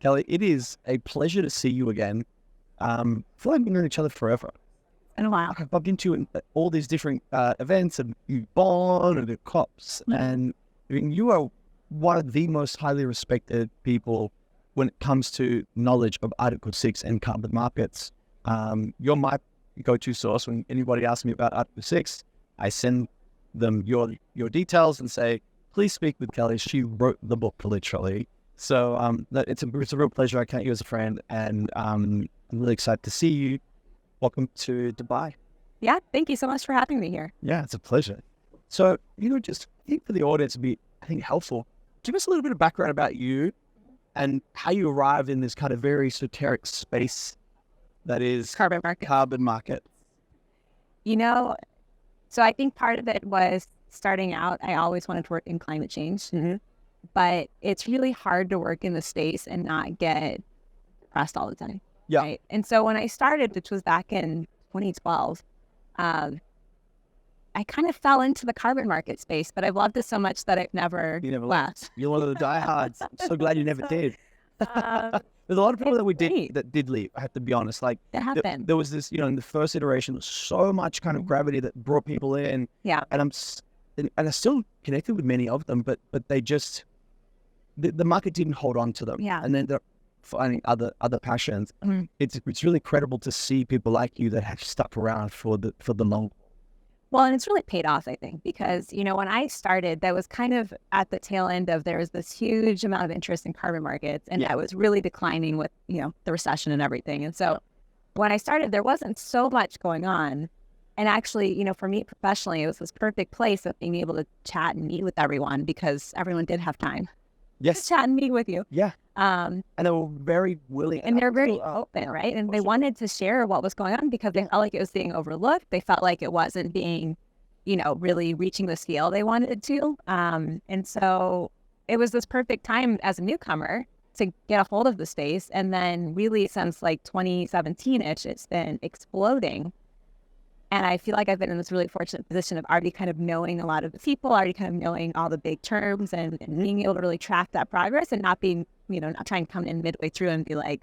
Kelley, it is a pleasure to see you again. I feel like we've known each other forever. In a while. I've bumped into you in all these different events, and you've Bond and the COPs, and I mean, you are one of the most highly respected people when it comes to knowledge of Article 6 and carbon markets. You're my go-to source. When anybody asks me about Article 6, I send them your details and say, please speak with Kelley. She wrote the book, literally. So it's a real pleasure. I count you as a friend, and I'm really excited to see you. Welcome to Dubai. Yeah, thank you so much for having me here. Yeah, it's a pleasure. So, just I think for the audience, it'd be, I think, helpful. Give us a little bit of background about you and how you arrived in this kind of very esoteric space that is Carbon market. So I think part of it was starting out, I always wanted to work in climate change, but it's really hard to work in the space and not get depressed all the time. Yeah. Right? And so when I started, which was back in 2012, I kind of fell into the carbon market space, but I've loved it so much that I've never left. You're one of the diehards. I'm so glad you never did. There's a lot of people that did leave, I have to be honest. Like, that happened. There was this, in the first iteration, there was so much kind of gravity that brought people in. Yeah. And I'm still connected with many of them, but they just, the market didn't hold on to them. Yeah. And then they're finding other passions. It's really incredible to see people like you that have stuck around for the long. Well, and it's really paid off, I think, because, when I started, that was kind of at the tail end of, there was this huge amount of interest in carbon markets, and that was really declining with, the recession and everything. And so when I started, there wasn't so much going on. And actually, for me professionally, it was this perfect place of being able to chat and meet with everyone, because everyone did have time. Yes. To chat and meet with you. Yeah. And they were very willing. And they're very open, right? And they wanted to share what was going on because they felt like it was being overlooked. They felt like it wasn't being, really reaching the scale they wanted to. And so it was this perfect time as a newcomer to get a hold of the space. And then really since like 2017-ish, it's been exploding. And I feel like I've been in this really fortunate position of already kind of knowing a lot of the people, already kind of knowing all the big terms and being able to really track that progress and not being, not trying to come in midway through and be like,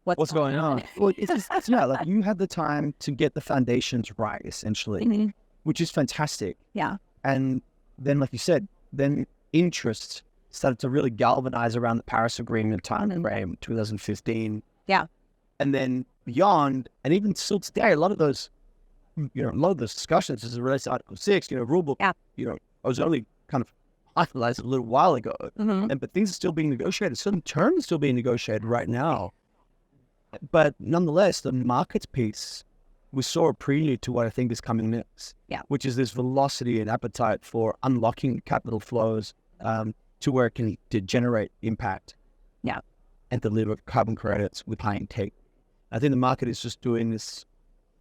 what's going on? Well, it's like you had the time to get the foundations right, essentially, which is fantastic. Yeah. And then, like you said, then interest started to really galvanize around the Paris Agreement time frame, 2015. Yeah. And then beyond, and even still today, a lot of those discussions as it relates to Article 6, rulebook, I was only kind of finalized a little while ago, but things are still being negotiated. Certain terms are still being negotiated right now. But nonetheless, the markets piece, we saw a prelude to what I think is coming next, which is this velocity and appetite for unlocking capital flows to where it can generate impact and deliver carbon credits with high intake. I think the market is just doing this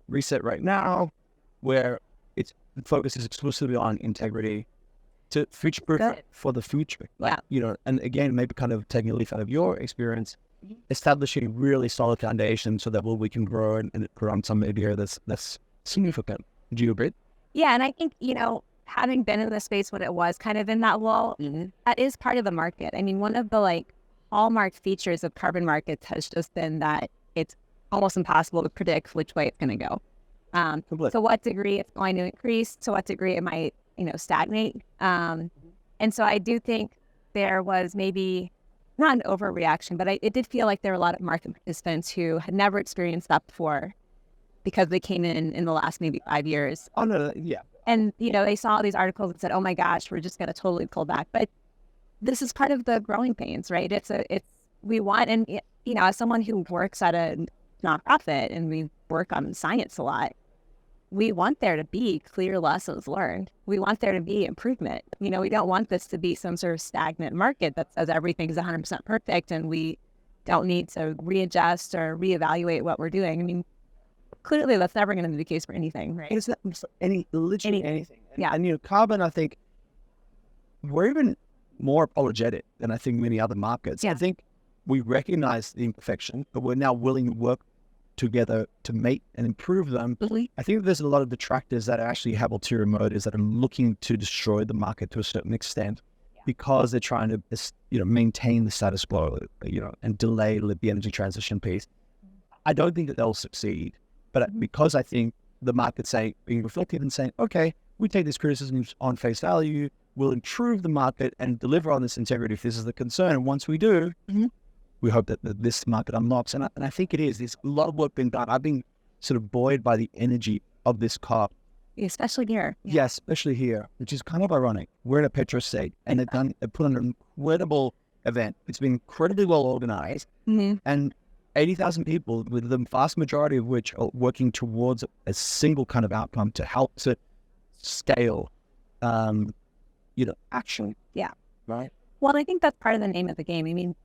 reset right now, where the focus is exclusively on integrity to future-proof for the future. And again, maybe kind of taking a leaf out of your experience, establishing really solid foundation so that we can grow and grow on some area that's significant. Do you agree? Yeah, and I think, having been in the space when it was kind of in that lull, that is part of the market. I mean, one of the hallmark features of carbon markets has just been that it's almost impossible to predict which way it's going to go. To what degree it's going to increase, to what degree it might, stagnate. And so I do think there was maybe not an overreaction, but it did feel like there were a lot of market participants who had never experienced that before because they came in the last maybe 5 years. Oh, no, yeah. And, they saw these articles and said, oh my gosh, we're just going to totally pull back. But this is part of the growing pains, right? We want, and, as someone who works at a nonprofit and we work on science a lot, we want there to be clear lessons learned. We want there to be improvement. We don't want this to be some sort of stagnant market that says everything is 100% perfect and we don't need to readjust or reevaluate what we're doing. I mean, clearly that's never going to be the case for anything, right? It's not for literally anything. Yeah. And carbon, I think, we're even more apologetic than I think many other markets. Yeah. I think we recognize the imperfection, but we're now willing to work together to make and improve them. I think there's a lot of detractors that actually have ulterior motives that are looking to destroy the market to a certain extent. because they're trying to, maintain the status quo, and delay the energy transition piece. I don't think that they'll succeed, but because I think the market's being reflective and saying, okay, we take this criticism on face value, we'll improve the market and deliver on this integrity if this is the concern. And once we do, we hope that this market unlocks. And I think it is. There's a lot of work being done. I've been sort of buoyed by the energy of this COP. Especially here. Yeah, especially here, which is kind of ironic. We're in a petro state, and they put on an incredible event. It's been incredibly well organized, and 80,000 people, with the vast majority of which are working towards a single kind of outcome to help to scale, action. Yeah. Right. Well, I think that's part of the name of the game. I mean,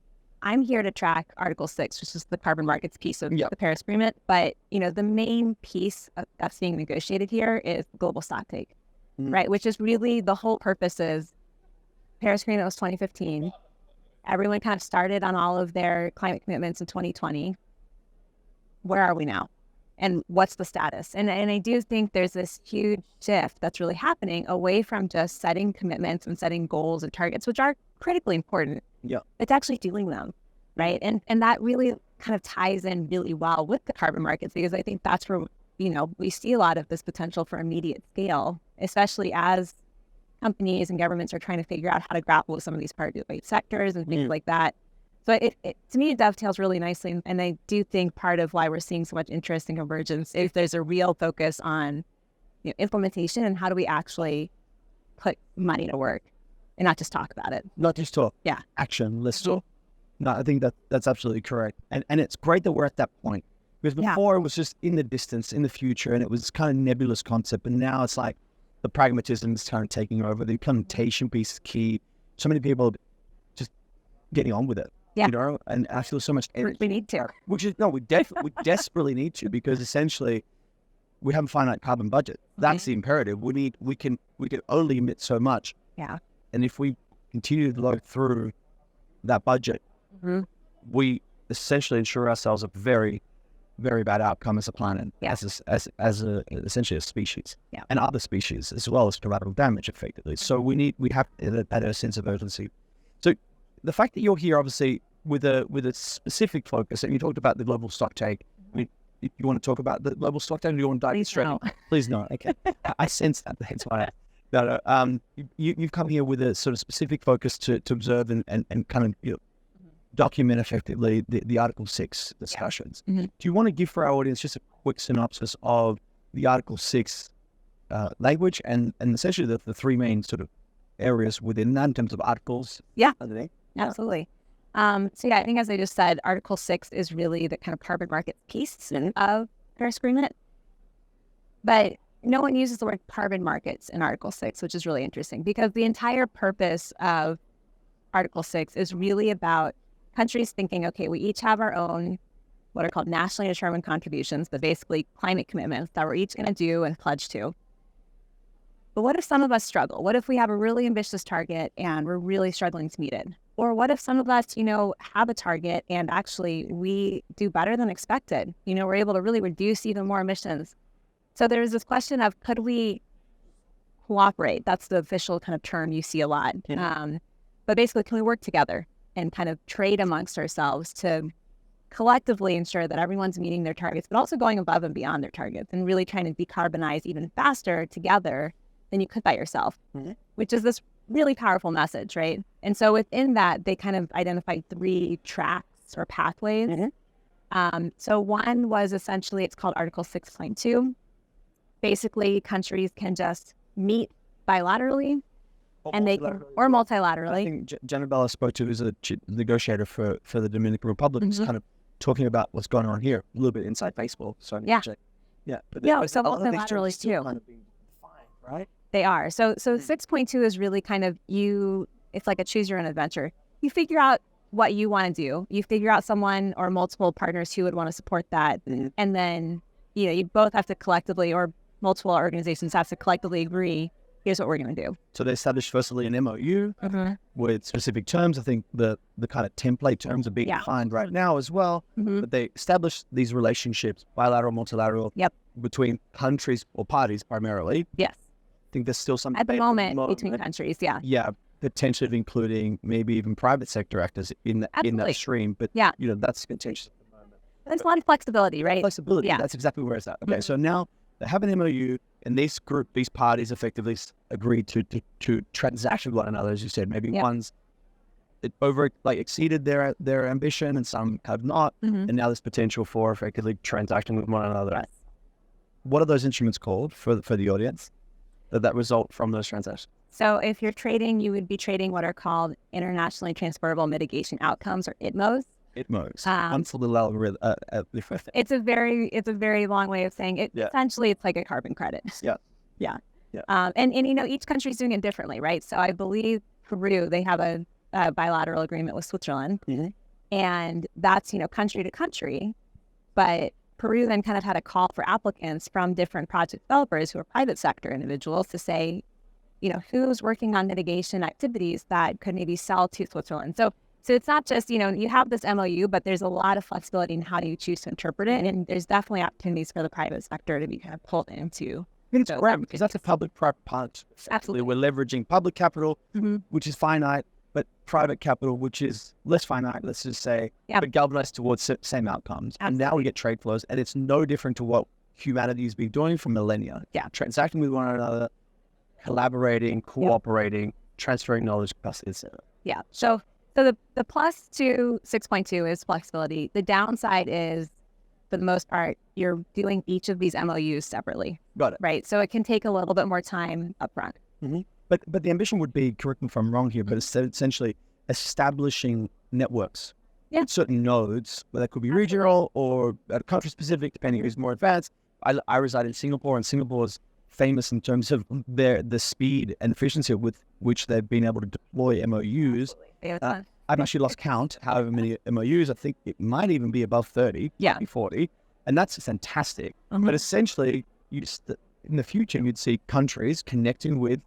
I'm here to track Article 6, which is the carbon markets piece of the Paris Agreement. But, the main piece that's being negotiated here is global stock take, right? Which is really the whole purpose is Paris Agreement was 2015. Everyone kind of started on all of their climate commitments in 2020. Where are we now? And what's the status? And I do think there's this huge shift that's really happening away from just setting commitments and setting goals and targets, which are critically important. Yeah. It's actually doing them, right? And that really kind of ties in really well with the carbon markets, because I think that's where, we see a lot of this potential for immediate scale, especially as companies and governments are trying to figure out how to grapple with some of these hard-to-abate sectors and things like that. So it to me, it dovetails really nicely. And I do think part of why we're seeing so much interest and convergence is there's a real focus on implementation and how do we actually put money to work and not just talk about it. Not just talk. Yeah. Action. Let's talk. No, I think that's absolutely correct. And it's great that we're at that point. Because before it was just in the distance, in the future, and it was kind of nebulous concept. And now it's like the pragmatism is kind of taking over. The implementation piece is key. So many people just getting on with it. Yeah. And I feel so much energy. We need to. We desperately need to, because essentially we have a finite carbon budget. That's the imperative. We can only emit so much. Yeah. And if we continue to load through that budget, we essentially ensure ourselves a very, very bad outcome as a planet, as essentially a species, and other species, as well as collateral damage, effectively. So we have that sense of urgency. So the fact that you're here, obviously, with a specific focus, and you talked about the global stock take. I mean, if you want to talk about the global stock take, or do you want to dive straight in? Please no. Okay. I sense that. That's why. You've come here with a sort of specific focus to observe and kind of document effectively the Article 6 discussions. Do you want to give for our audience just a quick synopsis of the Article 6 language and essentially the three main sort of areas within that in terms of articles? Yeah, absolutely. I think, as I just said, Article 6 is really the kind of carbon market piece of Paris Agreement. But no one uses the word carbon markets in Article 6, which is really interesting, because the entire purpose of Article 6 is really about countries thinking, okay, we each have our own what are called nationally determined contributions, but basically climate commitments that we're each going to do and pledge to. But what if some of us struggle? What if we have a really ambitious target and we're really struggling to meet it? Or what if some of us, have a target and actually we do better than expected? We're able to really reduce even more emissions. So there's this question of, could we cooperate? That's the official kind of term you see a lot. But basically, can we work together and kind of trade amongst ourselves to collectively ensure that everyone's meeting their targets, but also going above and beyond their targets and really trying to decarbonize even faster together than you could by yourself, which is this really powerful message, right? And so within that, they kind of identified 3 tracks or pathways. So one was essentially, it's called Article 6.2. Basically, countries can just meet bilaterally and they can, or multilaterally. I think Janabella spoke to, who's a negotiator for the Dominican Republic, is kind of talking about what's going on here, a little bit inside baseball. So yeah. But so multilaterally too. Kind of being defined, right? They are. So 6.2 is really kind of it's like a choose your own adventure. You figure out what you want to do. You figure out someone or multiple partners who would want to support that. And then, you both have to collectively, or multiple organizations have to collectively agree, here's what we're going to do. So they established firstly an MOU with specific terms. I think the kind of template terms are being defined right now as well. But they established these relationships, bilateral, multilateral, between countries or parties primarily. Yes. I think there's still some at the moment between countries. Yeah, potential of including maybe even private sector actors in that stream. But that's contentious at the moment. There's a lot of flexibility, right? Flexibility. Yeah. That's exactly where it's at. Okay, so now they have an MOU, and these parties effectively agreed to transact with one another, as you said. Maybe one's exceeded their ambition, and some have not, and now there's potential for effectively transacting with one another. Yes. What are those instruments called for the audience that result from those transactions? So if you're trading, you would be trading what are called internationally transferable mitigation outcomes, or ITMOs. It's a very long way of saying it. Essentially, it's like a carbon credit. Yeah. And each country's doing it differently, right? So I believe Peru, they have a bilateral agreement with Switzerland, and that's country to country. But Peru then kind of had a call for applicants from different project developers who are private sector individuals to say, who's working on mitigation activities that could maybe sell to Switzerland. So it's not just, you have this MOU, but there's a lot of flexibility in how you choose to interpret it. And there's definitely opportunities for the private sector to be kind of pulled into. It's great because that's a public-private partnership. Absolutely. We're leveraging public capital, which is finite, but private capital, which is less finite, let's just say, but galvanized towards same outcomes. Absolutely. And now we get trade flows, and it's no different to what humanity has been doing for millennia. Yeah. Transacting with one another, collaborating, cooperating, transferring knowledge, capacity, etc. Yeah. So the plus to 6.2 is flexibility. The downside is, for the most part, you're doing each of these MOUs separately. Got it. Right. So it can take a little bit more time upfront. But the ambition would be, correct me if I'm wrong here, but it's essentially establishing networks. Certain nodes, whether that could be regional or country specific, depending who's more advanced. I reside in Singapore, and Singapore is famous in terms of the speed and efficiency with which they've been able to deploy MOUs. I've actually lost count however many MOUs. I think it might even be above 30, 40, and that's fantastic. But essentially, in the future, you'd see countries connecting with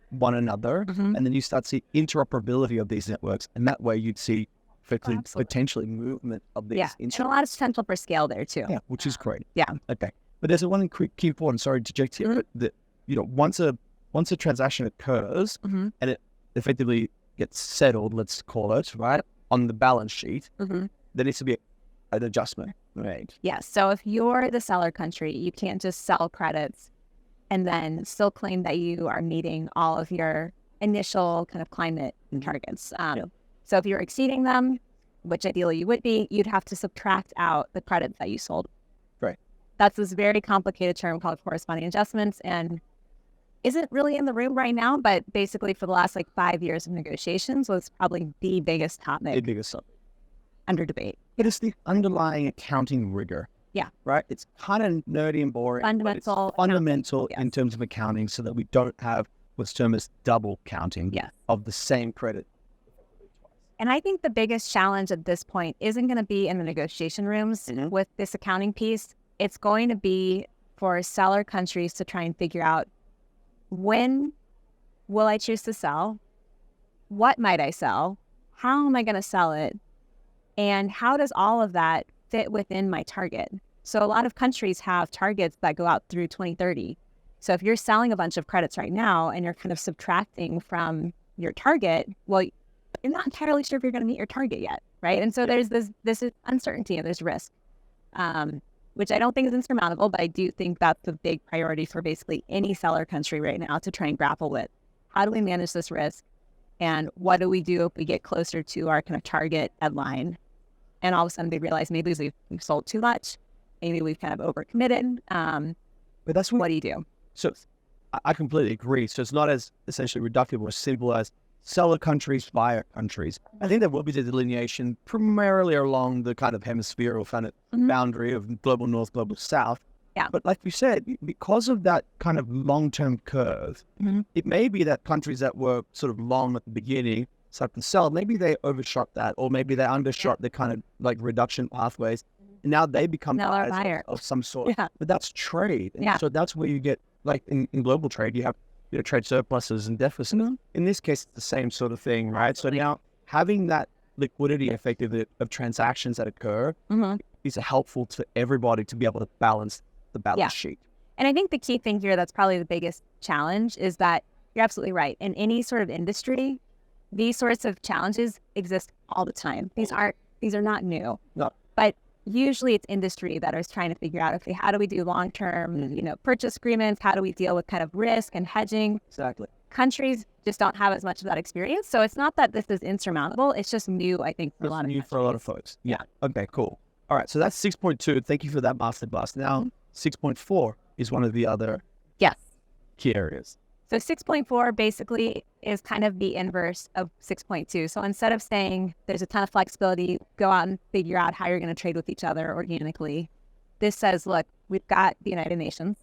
one another, and then you start to see interoperability of these networks, and that way you'd see potentially movement of these. And a lot of potential for scale there too. Yeah, which is great. Yeah. Okay. But there's one quick key point. Sorry to interject here, but once a transaction occurs and it effectively gets settled, let's call it, right, on the balance sheet, there needs to be an adjustment, right? Yes. So if you're the seller country, you can't just sell credits and then still claim that you are meeting all of your initial kind of climate targets. So if you're exceeding them, which ideally you would be, you'd have to subtract out the credits that you sold. Right. That's this very complicated term called corresponding adjustments, and isn't really in the room right now, but basically for the last 5 years of negotiations was probably the biggest topic. Under debate. It is the underlying accounting rigor. Yeah. Right? It's kind of nerdy and boring. Fundamental in terms of accounting, so that we don't have what's termed as double counting of the same credit. And I think the biggest challenge at this point isn't going to be in the negotiation rooms with this accounting piece. It's going to be for seller countries to try and figure out, when will I choose to sell? What might I sell? How am I going to sell it? And how does all of that fit within my target? So a lot of countries have targets that go out through 2030. So if you're selling a bunch of credits right now and you're kind of subtracting from your target, well, you're not entirely sure if you're going to meet your target yet, right? And so there's this uncertainty and there's risk, which I don't think is insurmountable, but I do think that's a big priority for basically any seller country right now to try and grapple with. How do we manage this risk? And what do we do if we get closer to our kind of target deadline? And all of a sudden we realize maybe we've sold too much. Maybe we've kind of overcommitted. But that's what do you do? So I completely agree. So it's not as essentially reductive or simple as seller countries, buyer countries. I think there will be the delineation primarily along the kind of hemispherical kind of boundary of global north, global south. Yeah. But like we said, because of that kind of long-term curve, it may be that countries that were sort of long at the beginning start to sell, maybe they overshot that, or maybe they undershot the kind of reduction pathways. And now they become buyers of some sort. Yeah. But that's trade. And so that's where you get, in global trade, you have trade surpluses and deficits. In this case, it's the same sort of thing, right? So now having that liquidity effectively of transactions that occur is helpful to everybody to be able to balance the balance sheet. And I think the key thing here that's probably the biggest challenge is that you're absolutely right. In any sort of industry, these sorts of challenges exist all the time. These are not new. No. But usually it's industry that is trying to figure out, okay, how do we do long-term, purchase agreements? How do we deal with kind of risk and hedging? Exactly. Countries just don't have as much of that experience. So it's not that this is insurmountable. It's just new, I think, for a lot of countries. For a lot of folks. Yeah. Okay, cool. All right. So that's 6.2. Thank you for that masterclass. Now, 6.4 is one of the other key areas. So 6.4 basically is kind of the inverse of 6.2. So instead of saying there's a ton of flexibility, go out and figure out how you're going to trade with each other organically, this says, look, we've got the United Nations.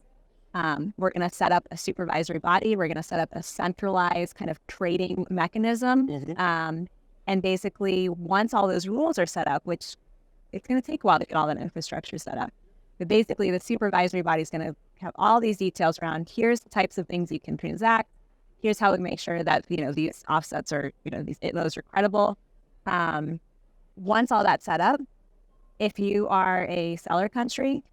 We're going to set up a supervisory body. We're going to set up a centralized kind of trading mechanism. And basically, once all those rules are set up, which it's going to take a while to get all that infrastructure set up, but basically the supervisory body is going to have all these details around, here's the types of things you can transact. Here's how we make sure that, these offsets are, those are credible. Once all that's set up, if you are a seller country,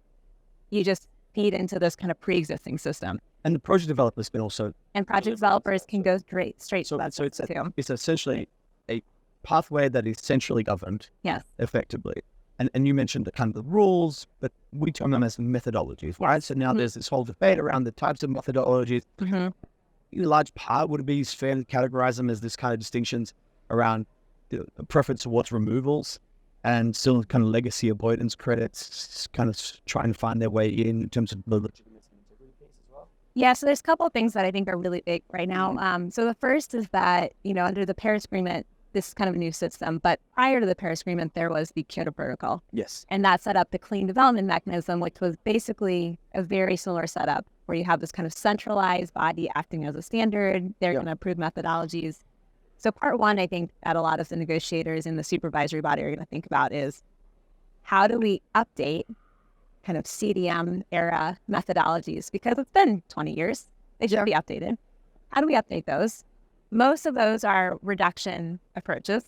you just feed into this kind of pre-existing system. And the project developers can also... And project developers can go straight to that. So it's essentially a pathway that is centrally governed. Yes. Effectively. And you mentioned the kind of the rules, but we term them as methodologies, right? So now there's this whole debate around the types of methodologies. In a large part, would it be fair to categorize them as this kind of distinctions around the preference towards removals and still kind of legacy avoidance credits, kind of trying to find their way in terms of the legitimacy and integrity piece as well? Yeah, so there's a couple of things that I think are really big right now. So the first is that, under the Paris Agreement, this is kind of a new system, but prior to the Paris Agreement, there was the Kyoto Protocol. Yes. And that set up the Clean Development Mechanism, which was basically a very similar setup where you have this kind of centralized body acting as a standard. They're going to approve methodologies. So part one, I think, that a lot of the negotiators in the supervisory body are going to think about is, how do we update kind of CDM era methodologies? Because it's been 20 years. They should be updated. How do we update those? Most of those are reduction approaches.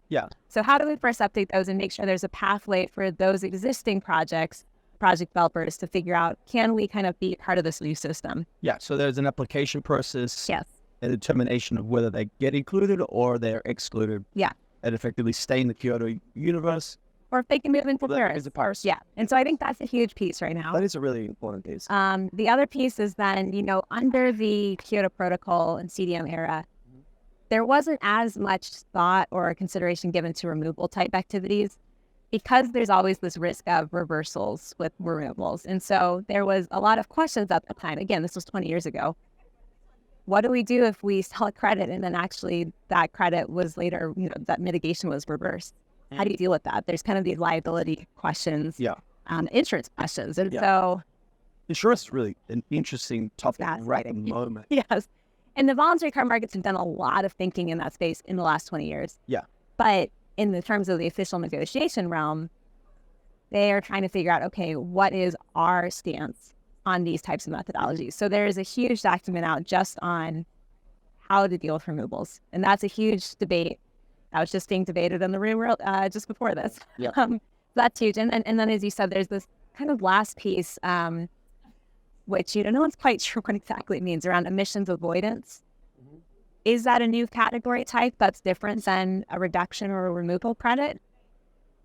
Yeah. So how do we first update those and make sure there's a pathway for those existing project developers to figure out, can we kind of be part of this new system? Yeah. So there's an application process. Yes. A determination of whether they get included or they're excluded. Yeah. And effectively stay in the Kyoto universe. Or if they can move into Paris. Yeah. And so I think that's a huge piece right now. That is a really important piece. The other piece is then, under the Kyoto Protocol and CDM era, there wasn't as much thought or consideration given to removal type activities because there's always this risk of reversals with removals. And so there was a lot of questions at the time. Again, this was 20 years ago. What do we do if we sell a credit and then actually that credit was later, that mitigation was reversed? How do you deal with that? There's kind of these liability questions, insurance questions. And so... Insurance is really an interesting topic right at the moment. Yes. And the voluntary car markets have done a lot of thinking in that space in the last 20 years. Yeah. But in the terms of the official negotiation realm, they are trying to figure out, okay, what is our stance on these types of methodologies? So there is a huge document out just on how to deal with removals. And that's a huge debate. That was just being debated in the real world just before this. Yeah. That's huge. And then, as you said, there's this kind of last piece, which no one's quite sure what exactly it means, around emissions avoidance. Is that a new category type that's different than a reduction or a removal credit?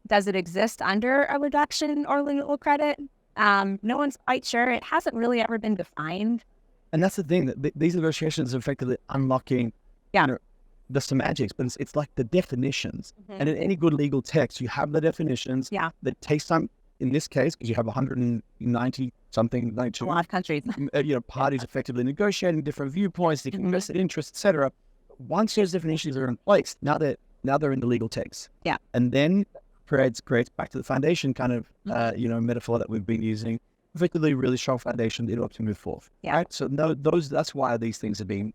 Does it exist under a reduction or removal credit? No one's quite sure. It hasn't really ever been defined. And that's the thing, that these negotiations are effectively unlocking the semantics, but it's like the definitions. And in any good legal text, you have the definitions that takes time. In this case, because you have 190 something, 92 a lot of countries, parties effectively negotiating different viewpoints, different vested interests, etc. Once those definitions are in place, now they're in the legal text. Yeah, and then creates back to the foundation kind of metaphor that we've been using. Effectively, really strong foundation in order to move forth. Yeah. Right. So that's why these things are being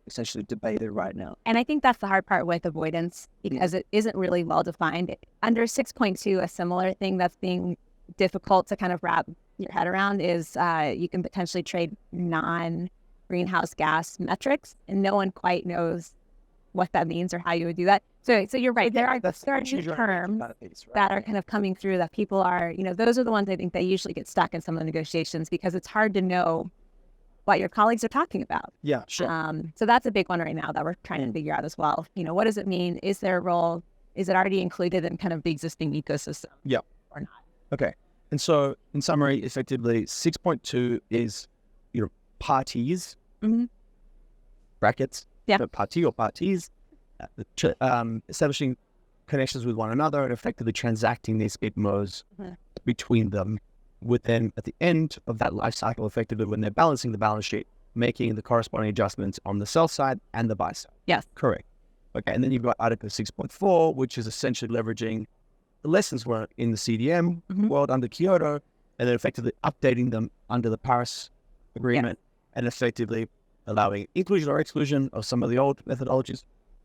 essentially debated right now. And I think that's the hard part with avoidance, because it isn't really well defined. Under 6.2, a similar thing that's being difficult to kind of wrap your head around is you can potentially trade non-greenhouse gas metrics, and no one quite knows what that means or how you would do that. So you're right. There are new terms that are kind of coming through that people are, those are the ones I think that usually get stuck in some of the negotiations, because it's hard to know what your colleagues are talking about. Yeah, sure. So that's a big one right now that we're trying to figure out as well. What does it mean? Is there a role? Is it already included in kind of the existing ecosystem? Yeah. Or not? Okay. And so in summary, effectively 6.2 is, parties, brackets, party or parties, establishing connections with one another and effectively transacting these ITMOs between them, with then at the end of that life cycle, effectively when they're balancing the balance sheet, making the corresponding adjustments on the sell side and the buy side. Yes. Correct. Okay. And then you've got Article 6.4, which is essentially leveraging the lessons learned in the CDM world under Kyoto, and then effectively updating them under the Paris Agreement, and effectively allowing inclusion or exclusion of some of the old methodologies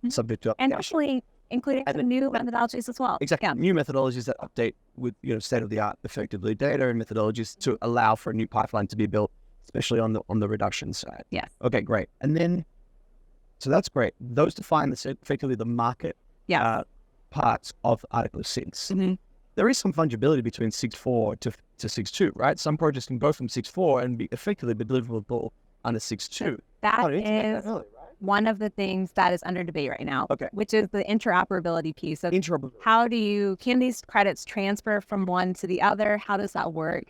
subject to and actually including some new methodologies as well. Exactly. Yeah. New methodologies that update with state-of-the-art effectively data and methodologies to allow for a new pipeline to be built, especially on the reduction side. Yes. Okay, great. And then, so that's great. Those define effectively the market parts of Article 6. There is some fungibility between 6.4 to 6.2, right? Some projects can go from 6.4 and be effectively deliverable under 6.2. That is one of the things that is under debate right now, which is the interoperability piece of how can these credits transfer from one to the other? How does that work?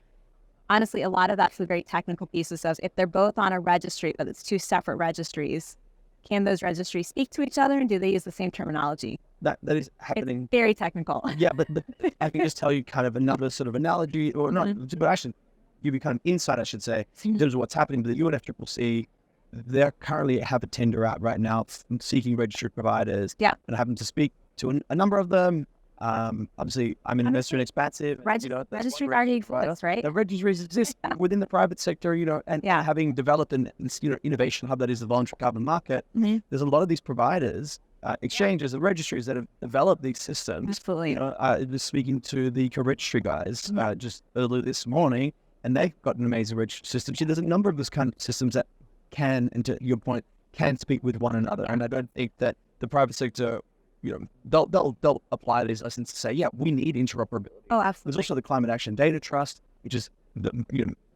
Honestly, a lot of that's the very technical pieces of if they're both on a registry, but it's two separate registries, can those registries speak to each other and do they use the same terminology? That is happening. It's very technical. Yeah, but I can just tell you kind of another sort of analogy, or not, but actually give you kind of insight, I should say, in terms of what's happening with the UNFCCC. They currently have a tender out right now seeking registry providers. Yeah. And having to speak to a number of them. Obviously, I'm an investor in Expansive. Registries already exist, right? The registries exist within the private sector, and having developed an innovation hub that is the voluntary carbon market, there's a lot of these providers, exchanges and registries that have developed these systems. Absolutely. I was speaking to the registry guys just earlier this morning, and they've got an amazing registry system. There's a number of those kind of systems that can, and to your point, can speak with one another. And I don't think that the private sector, they'll apply these lessons to say, we need interoperability. Oh, absolutely. There's also the Climate Action Data Trust, which is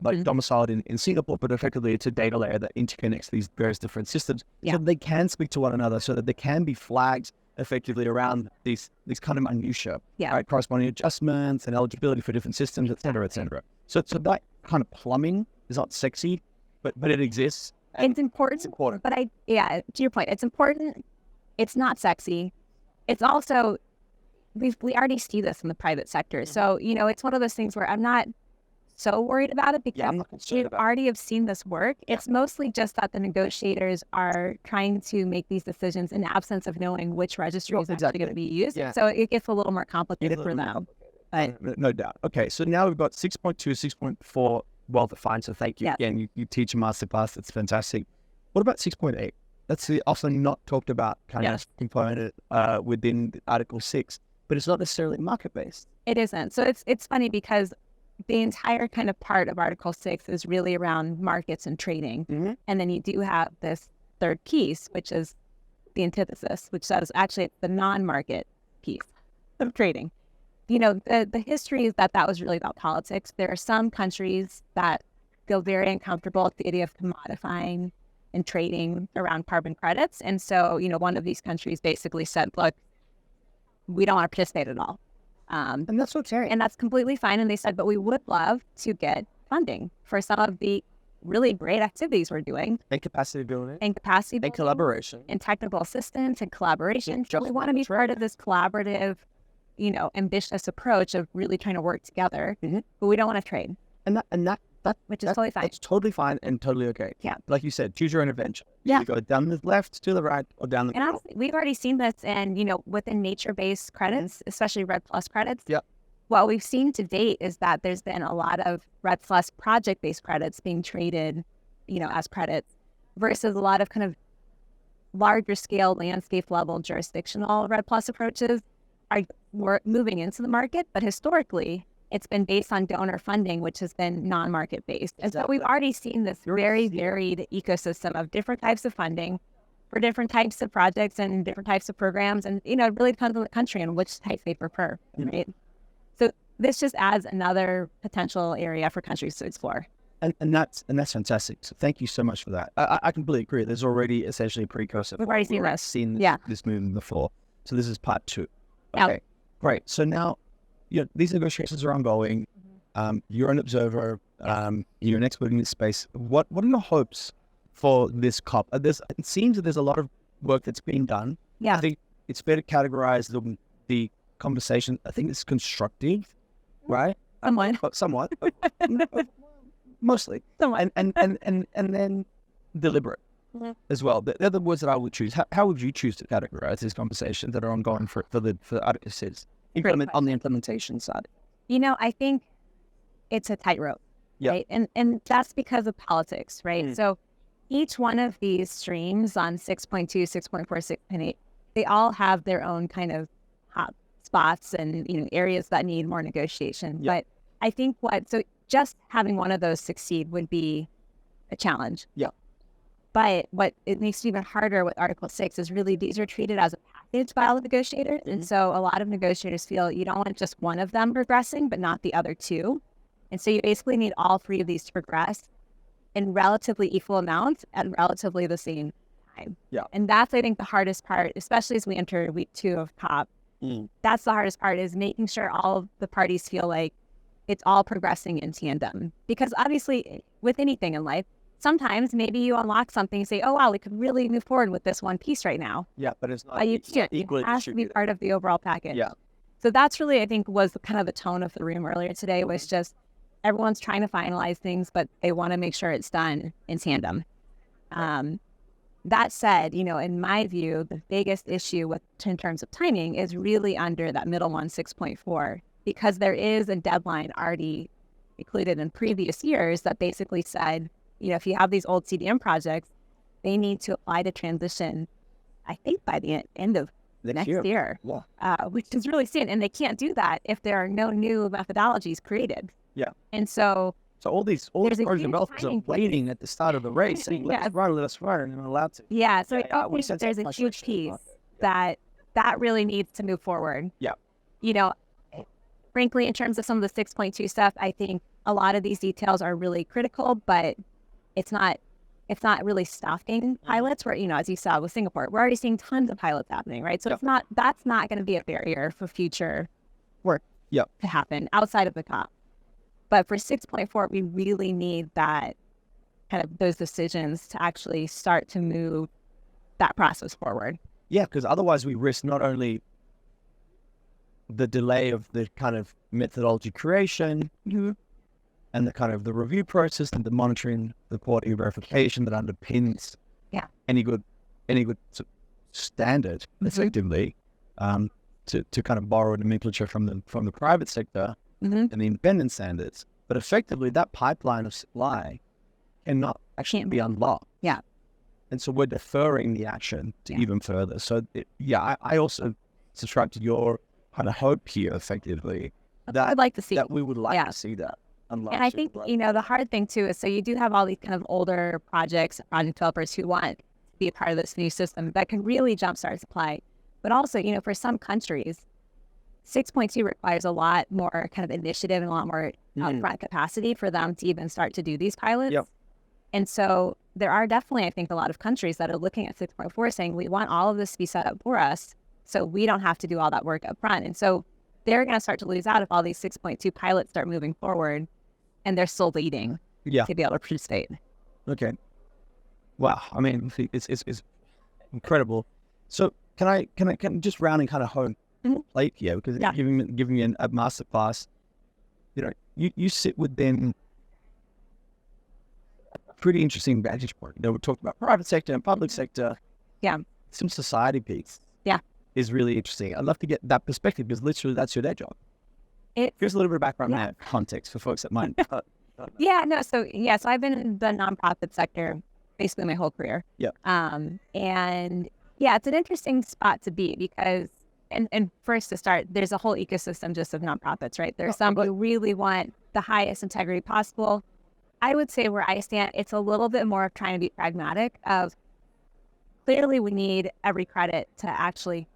domiciled in Singapore, but effectively it's a data layer that interconnects these various different systems, so they can speak to one another, so that they can be flagged effectively around these kind of minutiae, right? Corresponding adjustments and eligibility for different systems, et cetera, et cetera. So that kind of plumbing is not sexy, but it exists. It's important. It's important. But to your point, it's important. It's not sexy. It's also, we already see this in the private sector. So, it's one of those things where I'm not so worried about it because we already have seen this work. It's mostly just that the negotiators are trying to make these decisions in absence of knowing which registry is actually going to be used. Yeah. So it gets a little more complicated for them. But no doubt. Okay, so now we've got 6.2, 6.4 well-defined. So thank you again. You teach a masterclass. It's fantastic. What about 6.8? That's the often not talked about kind of component within Article 6, but it's not necessarily market-based. It isn't. So it's funny because the entire kind of part of Article 6 is really around markets and trading. And then you do have this third piece, which is the antithesis, which says actually it's the non-market piece of trading. The history is that was really about politics. There are some countries that feel very uncomfortable with the idea of commodifying and trading around carbon credits. And so, one of these countries basically said, look, we don't want to participate at all. And that's what's fair. And that's completely fine. And they said, but we would love to get funding for some of the really great activities we're doing. And capacity building. And capacity building. And collaboration. And technical assistance and collaboration. We want to be part of this collaborative, ambitious approach of really trying to work together, but we don't want to trade. And that which is totally fine. It's totally fine and totally okay. Yeah. Like you said, choose your own adventure. Yeah. You go down the left, to the right, or down the middle. And honestly, we've already seen this and, within nature-based credits, especially REDD+ credits. Yeah. What we've seen to date is that there's been a lot of REDD+ project-based credits being traded, as credits versus a lot of kind of larger scale landscape level jurisdictional REDD+ approaches are moving into the market, but historically it's been based on donor funding, which has been non-market based. And so we've already seen this very varied ecosystem of different types of funding for different types of projects and different types of programs. And, it really depends on the country and which type they prefer, right? So this just adds another potential area for countries to explore. And that's fantastic. So thank you so much for that. I completely agree. There's already essentially a precursor. We've already seen this movement before. So this is part 2. Okay, great. So now, these negotiations are ongoing. You're an observer. You're an expert in this space. What are your hopes for this COP? It seems that there's a lot of work that's being done. Yeah. I think it's fair to categorize the conversation. I think it's constructive, right? Somewhat. Mostly. Somewhat. And then deliberate as well. They're the words that I would choose. How would you choose to categorize these conversations that are ongoing for Article 6 on the implementation side? I think it's a tightrope, right? And that's because of politics, right? So each one of these streams on 6.2, 6.4, 6.8, they all have their own kind of hot spots and areas that need more negotiation. But I think so just having one of those succeed would be a challenge. Yeah. But what it makes it even harder with Article 6 is really these are treated as a package by all the negotiators. And so a lot of negotiators feel you don't want just one of them progressing, but not the other two. And so you basically need all 3 of these to progress in relatively equal amounts at relatively the same time. Yeah. And that's, I think, the hardest part, especially as we enter week 2 of COP. That's the hardest part, is making sure all of the parties feel like it's all progressing in tandem. Because obviously, with anything in life, sometimes maybe you unlock something and say, oh, wow, we could really move forward with this one piece right now. Yeah, but it's not equally. It has to be part of the overall package. Yeah. So that's really, I think, was kind of the tone of the room earlier today, was just everyone's trying to finalize things, but they want to make sure it's done in tandem. That said, in my view, the biggest issue in terms of timing is really under that middle one, 6.4, because there is a deadline already included in previous years that basically said, if you have these old CDM projects, they need to apply to transition, I think, by the end of next year. Yeah. Which is really soon. And they can't do that if there are no new methodologies created. Yeah. And so all these project developers are waiting at the start of the race saying, let us run, and they're allowed to. Yeah. So I think there's a huge piece that really needs to move forward. Yeah. Frankly, in terms of some of the 6.2 stuff, I think a lot of these details are really critical, but it's not really stopping pilots where, as you saw with Singapore, we're already seeing tons of pilots happening, right? So that's not going to be a barrier for future work to happen outside of the COP. But for 6.4, we really need that kind of those decisions to actually start to move that process forward. Yeah, because otherwise we risk not only the delay of the kind of methodology creation and the kind of the review process and the monitoring, the quality verification that underpins any good standard, effectively, to kind of borrow a nomenclature from the private sector and the independent standards. But effectively, that pipeline of supply cannot actually be unlocked. Yeah. And so we're deferring the action to even further. So, I also subscribe to your kind of hope here, effectively, that I'd like to see that we would like to see that unlocked. And I think, the hard thing, too, is so you do have all these kind of older project developers who want to be a part of this new system that can really jumpstart supply. But also, for some countries, 6.2 requires a lot more kind of initiative and a lot more upfront capacity for them to even start to do these pilots. Yep. And so there are definitely, I think, a lot of countries that are looking at 6.4 saying, we want all of this to be set up for us so we don't have to do all that work up front. And so they're going to start to lose out if all these 6.2 pilots start moving forward and they're still leading to be able to participate. Okay. Wow. I mean, it's incredible. So can I just rounding kind of home plate here, because giving me a masterclass, you sit within a pretty interesting vantage point. We talked about private sector and public sector. Yeah. Some society piece. Yeah. Is really interesting. I'd love to get that perspective, because literally that's your day job. Here's a little bit of background there, context for folks that might. So I've been in the nonprofit sector basically my whole career. Yeah. And it's an interesting spot to be, because and first to start, there's a whole ecosystem just of nonprofits, right? There's some who really want the highest integrity possible. I would say where I stand, it's a little bit more of trying to be pragmatic of clearly we need every credit to actually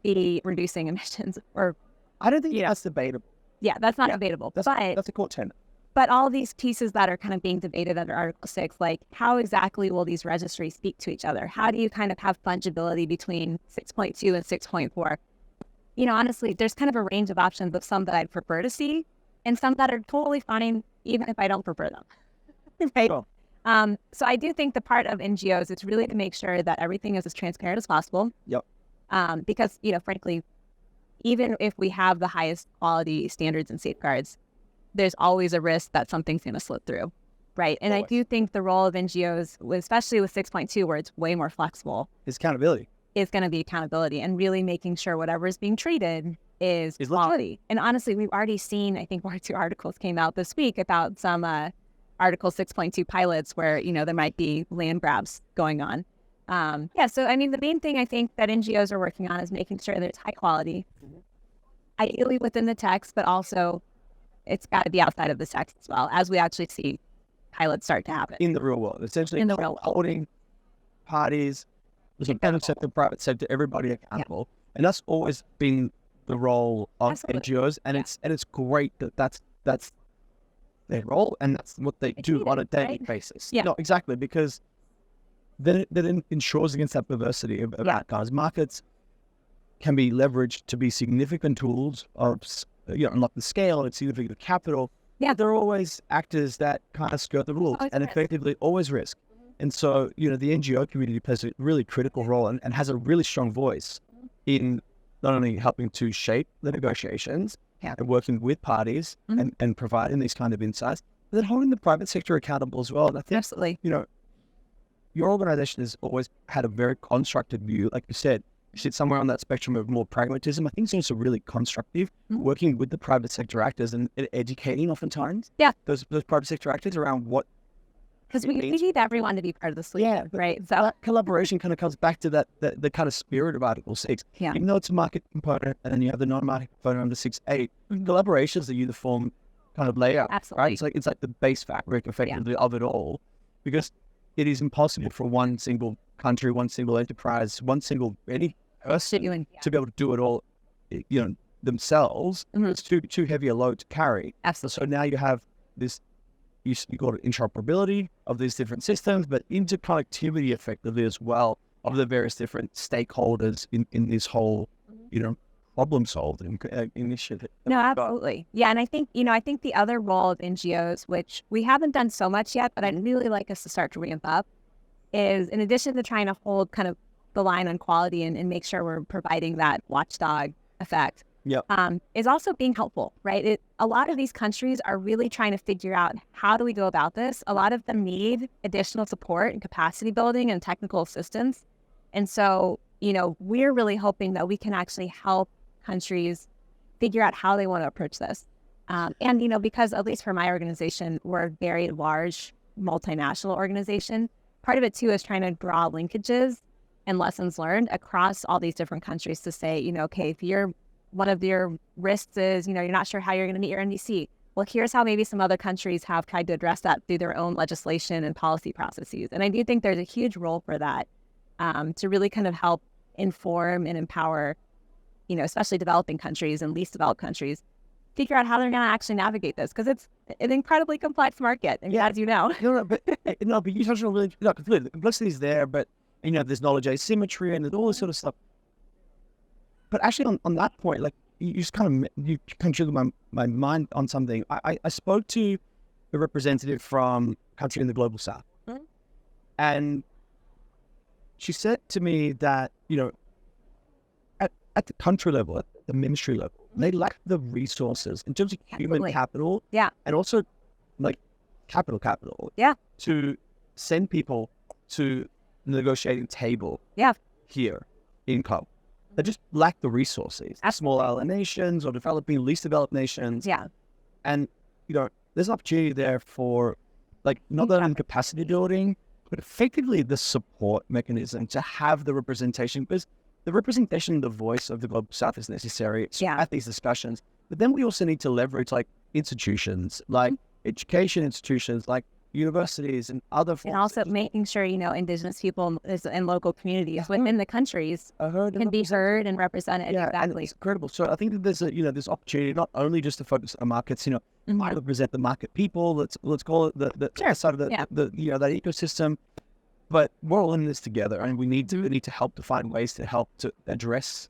be reducing emissions. Or I don't think that's debatable. Yeah, that's not debatable. That's a core tenet. But all these pieces that are kind of being debated under Article 6, like how exactly will these registries speak to each other? How do you kind of have fungibility between 6.2 and 6.4? Honestly, there's kind of a range of options of some that I'd prefer to see and some that are totally fine, even if I don't prefer them. Right? Cool. So I do think the part of NGOs is really to make sure that everything is as transparent as possible. Yep. Because, frankly, even if we have the highest quality standards and safeguards, there's always a risk that something's going to slip through, right? And Always. I do think the role of NGOs, especially with 6.2, where it's way more flexible, It's accountability. is going to be accountability and really making sure whatever is being treated is Is quality. And honestly, we've already seen, I think 1 or 2 articles came out this week about some Article 6.2 pilots where, there might be land grabs going on. So I mean, the main thing I think that NGOs are working on is making sure that it's high quality, ideally within the text, but also it's got to be outside of the text as well, as we actually see pilots start to happen. In the real world, essentially In the real world. holding parties, the public sector, private sector, everybody accountable. And that's always been the role of Absolutely. NGOs. And it's great that that's their role and that's what they do needed, on a daily right? basis. Yeah. No, exactly, because then it ensures against that perversity of outcomes. Markets can be leveraged to be significant tools of, unlock the scale and significant capital. Yeah. There are always actors that kind of skirt the rules Always and risk. effectively always risk. And so, the NGO community plays a really critical role and has a really strong voice in not only helping to shape the negotiations and working with parties and providing these kind of insights, but then holding the private sector accountable as well. And I think, Absolutely. your organization has always had a very constructive view. Like you said, you sit somewhere on that spectrum of more pragmatism. I think it's also really constructive, working with the private sector actors and educating oftentimes those private sector actors around what. Because we need everyone to be part of the solution, right? So that collaboration kind of comes back to the kind of spirit of Article 6. Yeah. Even though it's a market component and then you have the non-market component under 6.8, collaboration is the uniform kind of layout. Absolutely. Right? It's like the base fabric effectively of it all, because it is impossible for one single country, one single enterprise, any person to be able to do it all, themselves. It's too heavy a load to carry. Absolutely. So now you have this, you got interoperability of these different systems, but interconnectivity effectively as well of the various different stakeholders in this whole, problem solving initiative. No, absolutely. Yeah. And I think the other role of NGOs, which we haven't done so much yet, but I'd really like us to start to ramp up, is in addition to trying to hold kind of the line on quality and make sure we're providing that watchdog effect, is also being helpful, right? A lot of these countries are really trying to figure out, how do we go about this? A lot of them need additional support and capacity building and technical assistance. And so, we're really hoping that we can actually help countries figure out how they want to approach this. And, because at least for my organization, we're a very large multinational organization. Part of it too is trying to draw linkages and lessons learned across all these different countries to say, okay, if one of your risks is, you're not sure how you're going to meet your NDC. Well, here's how maybe some other countries have tried to address that through their own legislation and policy processes. And I do think there's a huge role for that, to really kind of help inform and empower, especially developing countries and least developed countries, figure out how they're going to actually navigate this, because it's an incredibly complex market, as you know. But you touched on really, completely. The complexity is there, but there's knowledge asymmetry and there's all this sort of stuff. But actually, on that point, like you triggered my mind on something. I spoke to a representative from a country in the global south, and she said to me that at the country level, at the ministry level, they lack the resources in terms of human capital, and also like capital, to send people to the negotiating table, here in COP. They just lack the resources. Small island nations or least developed nations. And, there's an opportunity there for, like, not only capacity building, but effectively the support mechanism to have the representation, because the representation, the voice of the global south is necessary at these discussions. But then we also need to leverage, like, institutions, like education institutions, like universities and other and also making sure, Indigenous people and local communities within the countries can be heard and represented. Yeah, exactly. and it's incredible. So I think that there's this opportunity not only just to focus on markets, I represent the market people. Let's call it the side of the that ecosystem. But we're all in this together, and we need to help to find ways to help to address,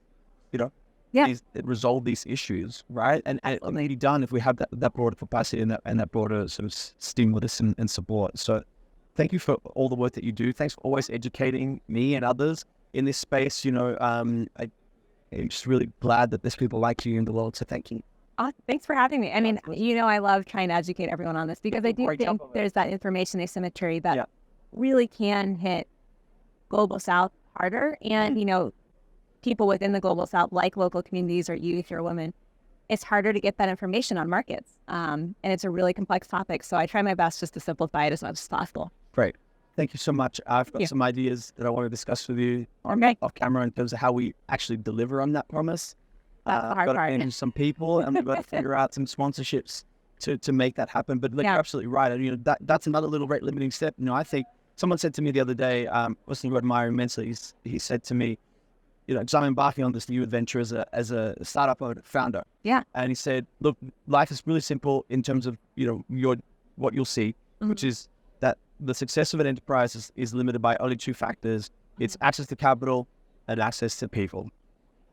resolve these issues, right? And it can be done if we have that broader capacity and that broader sort of stimulus and support. So thank you for all the work that you do. Thanks for always educating me and others in this space. I'm just really glad that there's people like you in the world. So thank you. Thanks for having me. I mean, I love trying to educate everyone on this because I do think there's that information asymmetry that really can hit Global South harder. And, people within the Global South, like local communities or youth or women, it's harder to get that information on markets. And it's a really complex topic. So I try my best just to simplify it as much as possible. Great. Thank you so much. I've got some ideas that I want to discuss with you off camera in terms of how we actually deliver on that promise. That's the hard part. And some people, and we've got to figure out some sponsorships to make that happen. But you're absolutely right. That's another little rate limiting step. I think someone said to me the other day, listening to admire immensely, he said to me, because I'm embarking on this new adventure as a startup founder. Yeah. And he said, look, life is really simple in terms of, what you'll see, which is that the success of an enterprise is limited by only two factors. It's access to capital and access to people.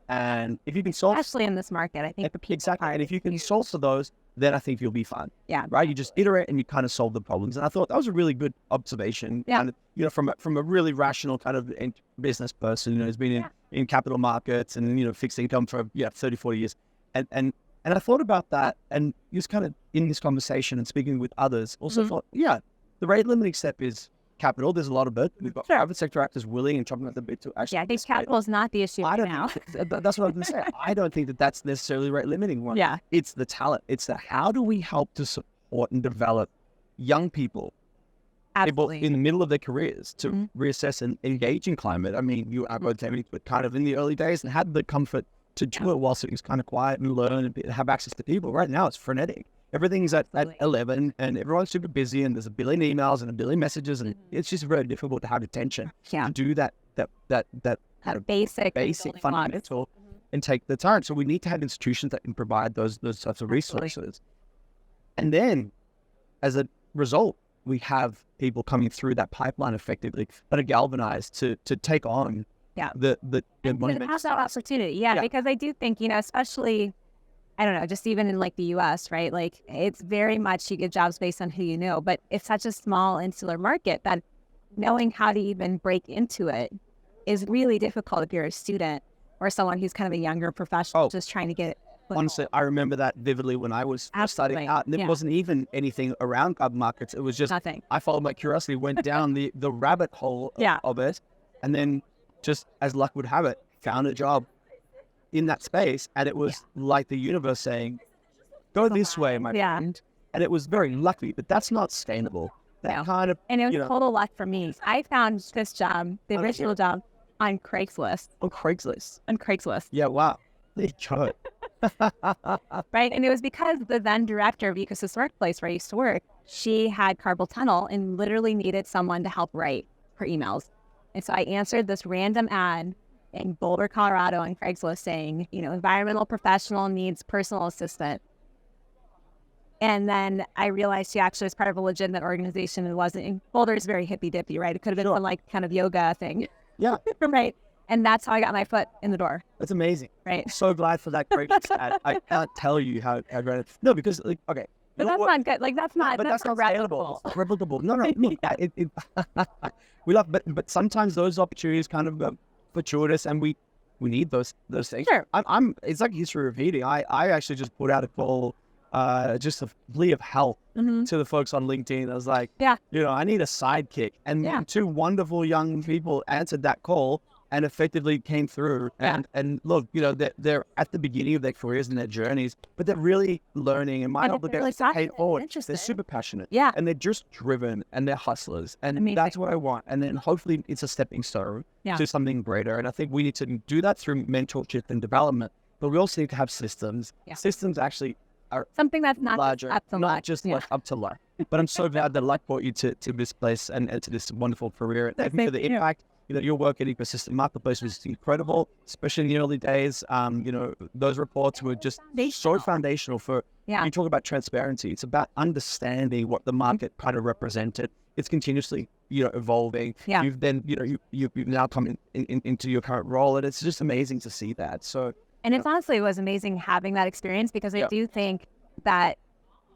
And if you can solve... Especially in this market, I think the people exactly. And if you can solve for those, then I think you'll be fine. Yeah. Right? You just iterate and you kind of solve the problems. And I thought that was a really good observation. Yeah. And, from a really rational kind of business person, who's been in capital markets and, fixed income for 30, 40 years. And I thought about that and just kind of in this conversation and speaking with others, also thought, the rate limiting step is capital. There's a lot of it. We've got private sector actors willing and chopping at the bit to actually... I think capital is not the issue now. That's what I was going to say. I don't think that's necessarily rate limiting one. Yeah. It's the talent. It's how do we help to support and develop young people, people in the middle of their careers to reassess and engage in climate. I mean, you and I both came into it kind of in the early days and had the comfort to do it whilst it was kind of quiet and learn and have access to people. Right now, it's frenetic. Everything's at 11 and everyone's super busy and there's a billion emails and a billion messages and it's just very difficult to have attention to do that basic fundamental and take the time. So we need to have institutions that can provide those types of resources. And then as a result, we have people coming through that pipeline effectively that are galvanized to take on the monument. Have that opportunity. Yeah, because I do think, especially... I don't know, just even in like the US, right? Like it's very much you get jobs based on who you know, but it's such a small insular market that knowing how to even break into it is really difficult if you're a student or someone who's kind of a younger professional just trying to get it. Honestly, I remember that vividly when I was studying out, and it wasn't even anything around carbon markets. It was just nothing. I followed my curiosity, went down the rabbit hole of it, and then just as luck would have it, found a job in that space, and it was like the universe saying, go this way, my friend. And it was very lucky, but that's not sustainable. That kind of... And it was total luck for me. I found this job, the original job, on Craigslist. On Craigslist? On Craigslist. Yeah, wow. There you go. Right, and it was because the then director of Ecosys Workplace, where I used to work, she had carpal tunnel and literally needed someone to help write her emails. And so I answered this random ad in Boulder, Colorado on Craigslist saying, environmental professional needs personal assistant. And then I realized she actually was part of a legitimate organization and wasn't. Boulder is very hippy dippy, right? It could have been some like kind of yoga thing. Yeah. Right. And that's how I got my foot in the door. That's amazing. Right. So glad for that great ad. I can't tell you how great it is. No, because okay. But that's not good. Like that's not replicable. It's not replicable. No. We love, but sometimes those opportunities kind of fortuitous, and we need those things. Sure. It's like history repeating. I actually just put out a call, just a plea of help to the folks on LinkedIn. I was like, I need a sidekick, and two wonderful young people answered that call and effectively came through. And look, they're at the beginning of their careers and their journeys, but they're really learning and might not look at pay forward. They're super passionate. Yeah. And they're just driven and they're hustlers. And that's what I want. And then hopefully it's a stepping stone to something greater. And I think we need to do that through mentorship and development, but we also need to have systems. Yeah. Systems actually are something that's not larger, up to not just like up to life. But I'm so glad that luck brought you to this place and to this wonderful career. And thank you for the impact. Your work at Ecosystem Marketplace was incredible, especially in the early days. Those reports were just so foundational for, you talk about transparency. It's about understanding what the market kind of represented. It's continuously, evolving. Yeah. You've then, you've now come into your current role, and it's just amazing to see that. So, and it's honestly, it was amazing having that experience, because I do think that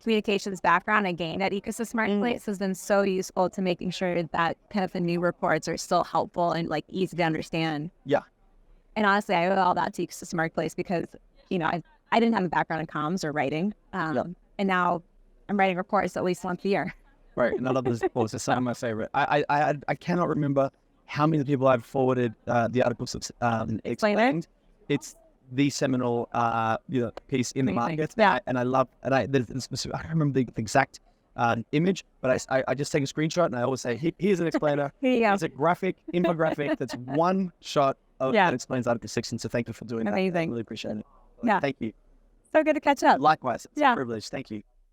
communications background I gained at Ecosystem Marketplace has been so useful to making sure that kind of the new reports are still helpful and like easy to understand. Yeah. And honestly, I owe all that to Ecosystem Marketplace because, I didn't have a background in comms or writing. And now I'm writing reports at least once a year. Right. And I love those reports. They're some of my favorite. I cannot remember how many people I've forwarded the articles explained. It's the seminal piece in the market. Yeah. And I love, and I don't remember the exact image, but I just take a screenshot and I always say, here's an explainer. Here you go. It's a infographic that's one shot of that explains Article 6. And so thank you for doing that. Amazing. I really appreciate it. Yeah. Thank you. So good to catch up. Likewise. It's a privilege. Thank you.